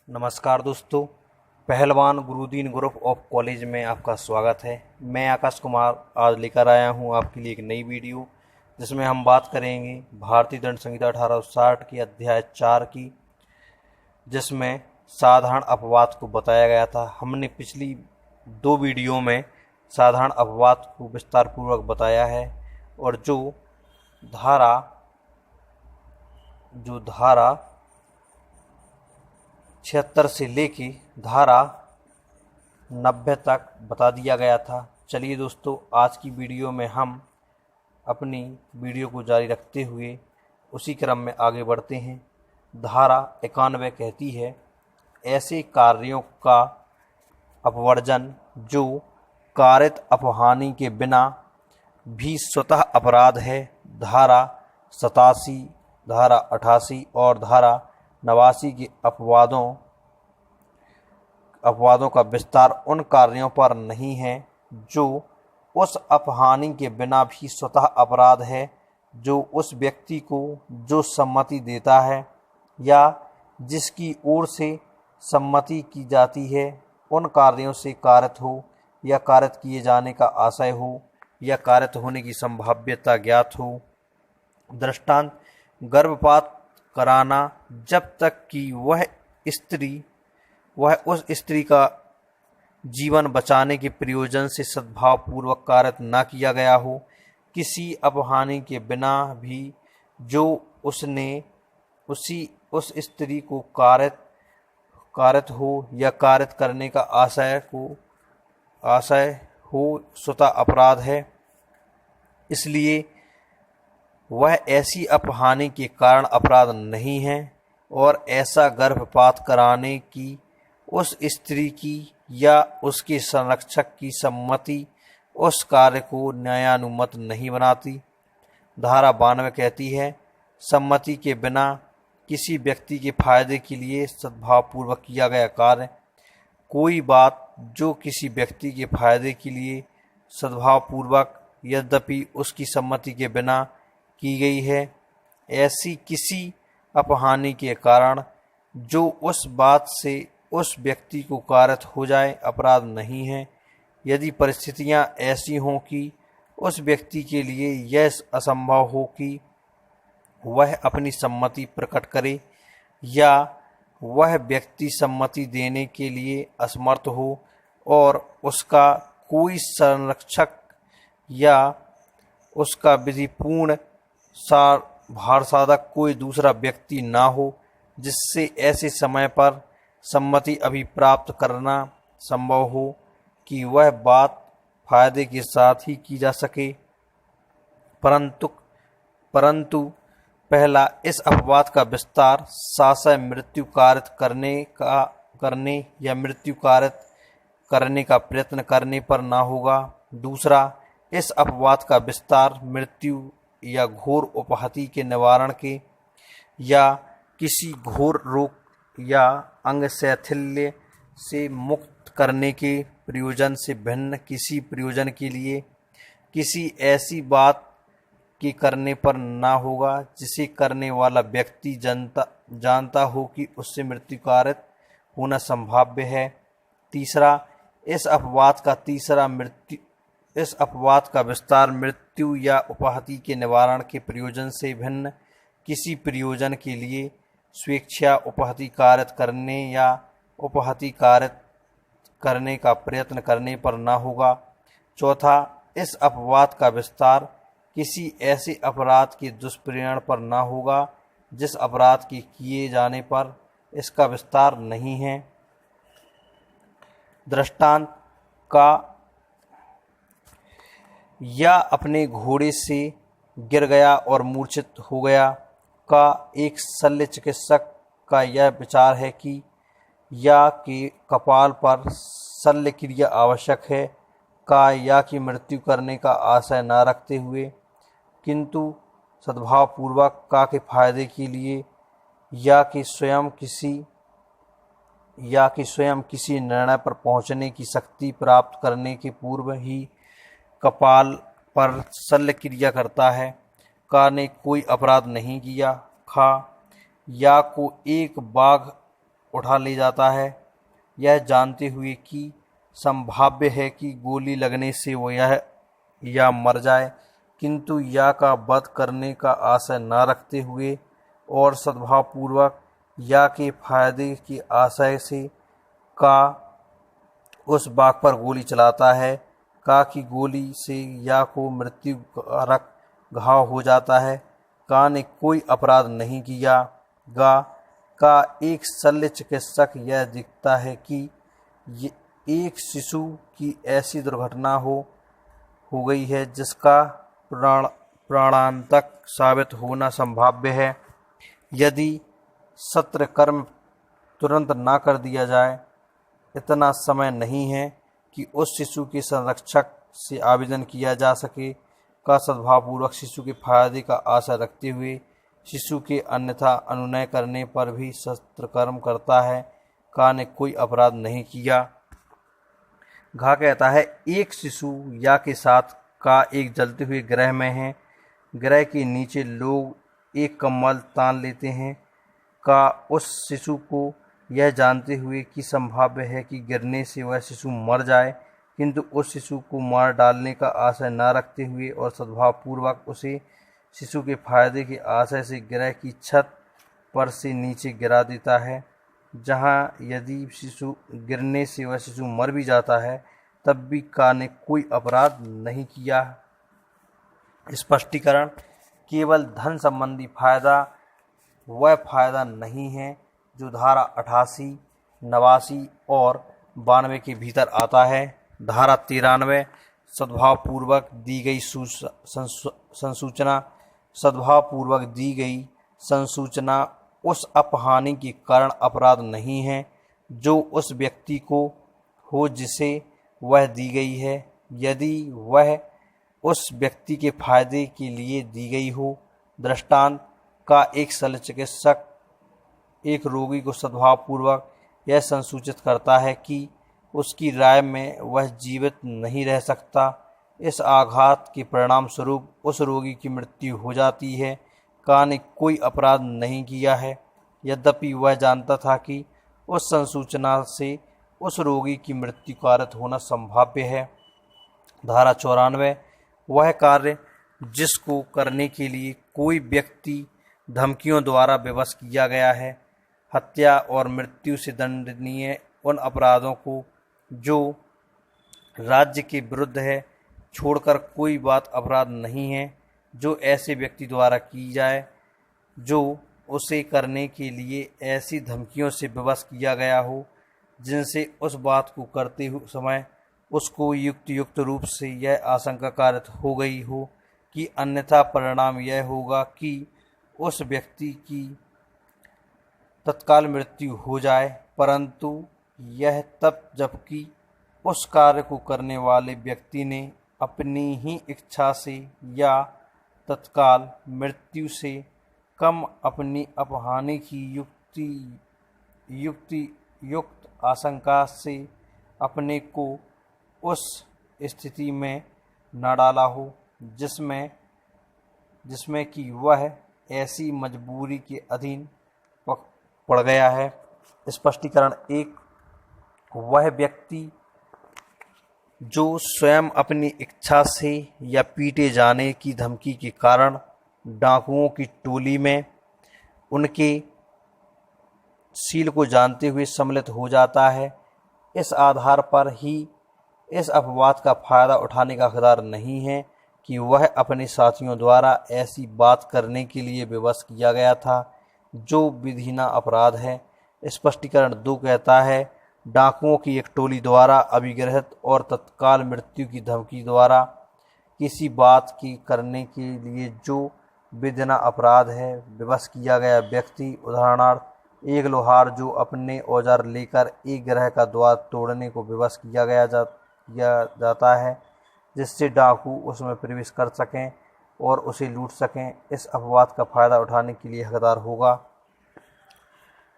नमस्कार दोस्तों, पहलवान गुरुदीन ग्रुप ऑफ कॉलेज में आपका स्वागत है। मैं आकाश कुमार आज लेकर आया हूं आपके लिए एक नई वीडियो, जिसमें हम बात करेंगे भारतीय दंड संहिता 1860 की अध्याय 4 की, जिसमें साधारण अपवाद को बताया गया था। हमने पिछली 2 वीडियो में साधारण अपवाद को विस्तार पूर्वक बताया है और जो धारा 76 से लेके धारा 90 तक बता दिया गया था। चलिए दोस्तों, आज की वीडियो में हम अपनी वीडियो को जारी रखते हुए उसी क्रम में आगे बढ़ते हैं। धारा 91 कहती है, ऐसे कार्यों का अपवर्जन जो कारित अपहानि के बिना भी स्वतः अपराध है। धारा 87, धारा 88 और धारा 89 के अपवादों का विस्तार उन कार्यों पर नहीं है जो उस अपहानि के बिना भी स्वतः अपराध है, जो उस व्यक्ति को जो सम्मति देता है या जिसकी ओर से सम्मति की जाती है उन कार्यों से कारित हो या कारित किए जाने का आशय हो या कारित होने की संभाव्यता ज्ञात हो। दृष्टांत, गर्भपात कराना जब तक कि वह उस स्त्री का जीवन बचाने के प्रयोजन से सद्भावपूर्वक कारित न किया गया हो, किसी अपहानि के बिना भी जो उसने उस स्त्री को कारित हो या कारित करने का आशय हो, स्वतः अपराध है। इसलिए वह ऐसी अपहानि के कारण अपराध नहीं है और ऐसा गर्भपात कराने की उस स्त्री की या उसके संरक्षक की सम्मति उस कार्य को न्यायानुमत नहीं बनाती। धारा 92 कहती है, सम्मति के बिना किसी व्यक्ति के फायदे के लिए सद्भावपूर्वक किया गया कार्य, कोई बात जो किसी व्यक्ति के फायदे के लिए सद्भावपूर्वक यद्यपि उसकी सम्मति के बिना की गई है, ऐसी किसी अपहानि के कारण जो उस बात से उस व्यक्ति को कारित हो जाए, अपराध नहीं है। यदि परिस्थितियां ऐसी हों कि उस व्यक्ति के लिए यह असंभव हो कि वह अपनी सम्मति प्रकट करे या वह व्यक्ति सम्मति देने के लिए असमर्थ हो और उसका कोई संरक्षक या उसका विधिपूर्ण भारसाधक कोई दूसरा व्यक्ति ना हो, जिससे ऐसे समय पर सम्मति अभी प्राप्त करना संभव हो कि वह बात फायदे के साथ ही की जा सके। परंतु पहला, इस अपवाद का विस्तार साशय मृत्यु कारित करने या मृत्यु कारित करने का प्रयत्न करने पर ना होगा। दूसरा, इस अपवाद का विस्तार मृत्यु या घोर उपहति के निवारण के या किसी घोर रोग या अंग शैथिल्य से मुक्त करने के प्रयोजन से भिन्न किसी प्रयोजन के लिए किसी ऐसी बात के करने पर ना होगा जिसे करने वाला व्यक्ति जानता हो कि उससे मृत्यु कारित होना संभाव्य है। तीसरा, इस अपवाद का विस्तार मृत्यु या उपहति के निवारण के प्रयोजन से भिन्न किसी प्रयोजन के लिए स्वेच्छा उपहति कारित करने या उपहति कारित करने का प्रयत्न करने पर न होगा। चौथा, इस अपवाद का विस्तार किसी ऐसे अपराध के दुष्परिणाम पर न होगा जिस अपराध के किए जाने पर इसका विस्तार नहीं है। दृष्टांत का, या अपने घोड़े से गिर गया और मूर्छित हो गया का एक शल्य चिकित्सक का यह विचार है कि या के कपाल पर शल्य क्रिया आवश्यक है का या की मृत्यु करने का आशय न रखते हुए किंतु सद्भावपूर्वक का के फायदे के लिए या कि स्वयं किसी निर्णय पर पहुंचने की शक्ति प्राप्त करने के पूर्व ही कपाल पर शल्य क्रिया करता है, का ने कोई अपराध नहीं किया। खा, या को एक बाघ उठा ले जाता है, यह जानते हुए कि संभाव्य है कि गोली लगने से वो यह या मर जाए, किंतु या का वध करने का आशय न रखते हुए और सद्भावपूर्वक या के फायदे की आशय से का उस बाघ पर गोली चलाता है। का की गोली से या को मृत्युकारक घाव हो जाता है। का ने कोई अपराध नहीं किया। गा का एक शल्य चिकित्सक यह दिखता है कि ये एक शिशु की ऐसी दुर्घटना हो गई है जिसका प्राणांतक साबित होना संभाव्य है। यदि सत्रकर्म तुरंत ना कर दिया जाए, इतना समय नहीं है कि उस शिशु के संरक्षक से आवेदन किया जा सके। का सद्भावपूर्वक शिशु के फायदे का आशा रखते हुए शिशु के अन्यथा अनुनय करने पर भी सत्रकर्म करता है। का ने कोई अपराध नहीं किया। घा कहता है, एक शिशु या के साथ का एक जलते हुए ग्रह में है। ग्रह के नीचे लोग एक कम्बल तान लेते हैं। का उस शिशु को यह जानते हुए कि संभाव्य है कि गिरने से वह शिशु मर जाए, किंतु उस शिशु को मार डालने का आशय न रखते हुए और सद्भावपूर्वक उसे शिशु के फायदे के आशय से ग्रह की छत पर से नीचे गिरा देता है, जहाँ यदि शिशु गिरने से वह शिशु मर भी जाता है तब भी का ने कोई अपराध नहीं किया। स्पष्टीकरण: केवल धन संबंधी फायदा वह फायदा नहीं है जो धारा 88, 89 और 92 के भीतर आता है। धारा 93 सद्भावपूर्वक दी गई संसूचना। सद्भावपूर्वक दी गई संसूचना उस अपहानि के कारण अपराध नहीं है जो उस व्यक्ति को हो जिसे वह दी गई है, यदि वह उस व्यक्ति के फायदे के लिए दी गई हो। दृष्टांत: का एक शल्य चिकित्सक एक रोगी को सद्भावपूर्वक यह संसूचित करता है कि उसकी राय में वह जीवित नहीं रह सकता। इस आघात के परिणाम स्वरूप उस रोगी की मृत्यु हो जाती है। का ने कोई अपराध नहीं किया है, यद्यपि वह जानता था कि उस संसूचना से उस रोगी की मृत्यु कारक होना संभाव्य है। धारा 94 वह कार्य जिसको करने के लिए कोई व्यक्ति धमकियों द्वारा विवश किया गया है। हत्या और मृत्यु से दंडनीय उन अपराधों को जो राज्य के विरुद्ध है छोड़कर कोई बात अपराध नहीं है जो ऐसे व्यक्ति द्वारा की जाए जो उसे करने के लिए ऐसी धमकियों से विवश किया गया हो जिनसे उस बात को करते हुए समय उसको युक्त रूप से यह आशंका कारित हो गई हो कि अन्यथा परिणाम यह होगा कि उस व्यक्ति की तत्काल मृत्यु हो जाए, परंतु यह तब जबकि उस कार्य को करने वाले व्यक्ति ने अपनी ही इच्छा से या तत्काल मृत्यु से कम अपनी अपहानि की युक्त आशंका से अपने को उस स्थिति में न डाला हो जिसमें कि वह ऐसी मजबूरी के अधीन पड़ गया है। स्पष्टीकरण 1 वह व्यक्ति जो स्वयं अपनी इच्छा से या पीटे जाने की धमकी के कारण डाकुओं की टोली में उनके सील को जानते हुए सम्मिलित हो जाता है, इस आधार पर ही इस अपवाद का फायदा उठाने का हकदार नहीं है कि वह अपने साथियों द्वारा ऐसी बात करने के लिए विवश किया गया था जो विधिना अपराध है। स्पष्टीकरण 2 कहता है, डाकुओं की एक टोली द्वारा अभिगृहित और तत्काल मृत्यु की धमकी द्वारा किसी बात की करने के लिए जो विधिना अपराध है विवश किया गया व्यक्ति, उदाहरणार्थ एक लोहार जो अपने औजार लेकर एक ग्रह का द्वार तोड़ने को विवश किया जाता है जिससे डाकू उसमें प्रवेश कर सकें और उसे लूट सकें, इस अपवाद का फायदा उठाने के लिए हकदार होगा।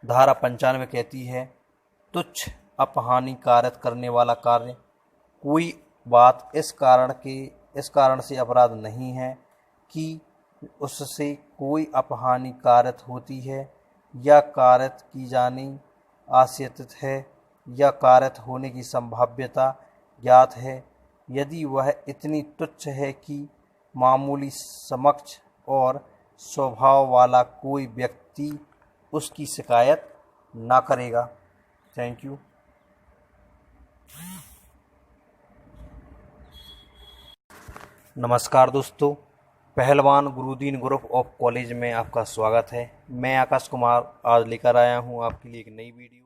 धारा 95 कहती है, तुच्छ अपहानि कारित करने वाला कार्य कोई बात इस कारण से अपराध नहीं है कि उससे कोई अपहानि कारित होती है या कारित की जानी आशयित है या कार्यत होने की संभाव्यता ज्ञात है। यदि वह इतनी तुच्छ है कि मामूली समक्ष और स्वभाव वाला कोई व्यक्ति उसकी शिकायत ना करेगा। Thank you. नमस्कार दोस्तों, पहलवान गुरुदीन ग्रुप ऑफ कॉलेज में आपका स्वागत है। मैं आकाश कुमार आज लेकर आया हूं आपके लिए एक नई वीडियो।